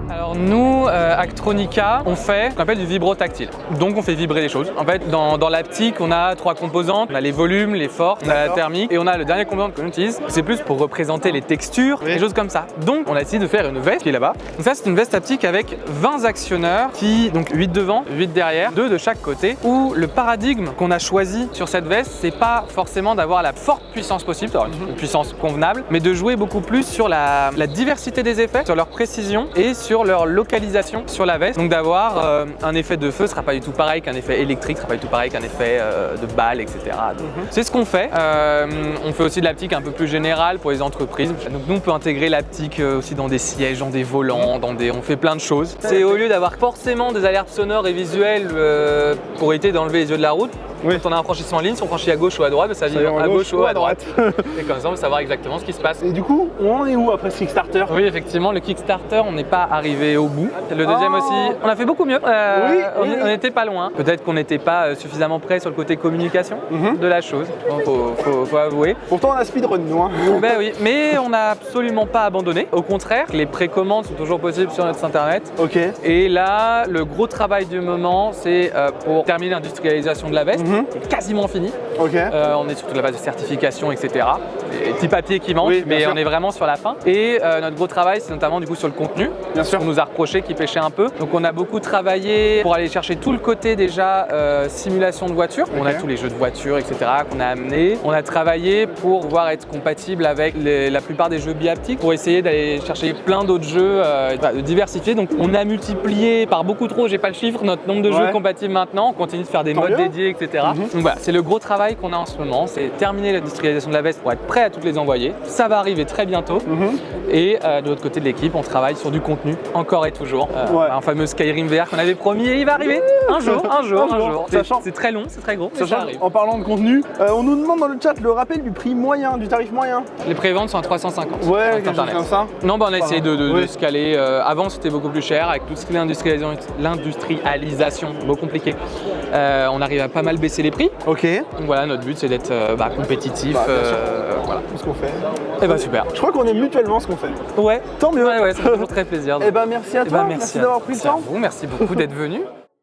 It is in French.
Alors nous, Actronica, on fait ce qu'on appelle du vibro-tactile. Donc on fait vibrer les choses. En fait, dans l'aptique, on a 3 composantes. On a les volumes, les forces, on a la thermique et on a le dernier composant qu'on utilise. C'est plus pour représenter les textures, des choses comme ça. Donc on a décidé de faire une veste qui est là-bas. Donc ça, c'est une veste aptique avec 20 actionneurs, donc 8 devant, 8 derrière, 2 de chaque côté. Où le paradigme qu'on a choisi sur cette veste, c'est pas forcément d'avoir la forte puissance possible, une puissance convenable, mais de jouer beaucoup plus sur la diversité des effets, sur leur précision et sur leur localisation sur la veste. Donc d'avoir un effet de feu sera pas du tout pareil qu'un effet électrique, sera pas du tout pareil qu'un effet de balle, etc. C'est ce qu'on fait. On fait aussi de l'aptique un peu plus générale pour les entreprises. Donc nous, on peut intégrer l'aptique aussi dans des sièges, dans des volants, on fait plein de choses. C'est au lieu d'avoir forcément des alertes sonores et visuelles pour éviter d'enlever les yeux de la route. Quand on a un franchissement en ligne, si on franchit à gauche ou à droite, ça vibre à gauche ou à droite. Et comme ça, on peut savoir exactement ce qui se passe. Et du coup, on en est où après ce Kickstarter? Oui, effectivement, le Kickstarter, on n'est pas arrivé au bout. Le deuxième aussi, on a fait beaucoup mieux. On n'était pas loin. Peut-être qu'on n'était pas suffisamment prêt sur le côté communication de la chose. Faut avouer. Pourtant, on a speedrun, nous. Hein. Ben oui, mais on n'a absolument pas abandonné. Au contraire, les précommandes sont toujours possibles sur notre site internet. Ok. Et là, le gros travail du moment, c'est pour terminer l'industrialisation de la veste. C'est quasiment fini. Okay. On est sur toute la phase de certification, etc. Les petits papiers qui manquent, mais on est vraiment sur la fin. Et notre gros travail, c'est notamment du coup sur le contenu. Bien sûr. On nous a reproché qu'il pêchait un peu. Donc on a beaucoup travaillé pour aller chercher tout le côté déjà simulation de voiture. On a tous les jeux de voiture, etc. qu'on a amenés. On a travaillé pour pouvoir être compatible avec la plupart des jeux bihaptiques, pour essayer d'aller chercher plein d'autres jeux, de diversifier. Donc on a multiplié par beaucoup trop, j'ai pas le chiffre, notre nombre de jeux compatibles maintenant. On continue de faire des modes dédiés, etc. Donc voilà, c'est le gros travail qu'on a en ce moment, c'est terminer l'industrialisation de la veste pour être prêt à toutes les envoyer. Ça va arriver très bientôt. Et de l'autre côté de l'équipe, on travaille sur du contenu, encore et toujours. Un fameux Skyrim VR qu'on avait promis et il va arriver un jour. C'est très long, c'est très gros, mais ça arrive. En parlant de contenu, on nous demande dans le chat le rappel du prix moyen, du tarif moyen. Les préventes sont à 350. Ouais, quelque chose comme ça. Non, on a essayé de se caler. Avant, c'était beaucoup plus cher, avec tout ce qui est l'industrialisation, beaucoup compliqué. On arrive à pas mal baisser les prix. Ok. Donc voilà, notre but c'est d'être compétitif. Voilà. Ce qu'on fait. Et bah super. Je crois qu'on aime mutuellement ce qu'on fait. Ouais. Tant mieux. Ouais, ça fait toujours très plaisir. Et bah merci à toi. Merci d'avoir pris le temps. Merci beaucoup d'être venu.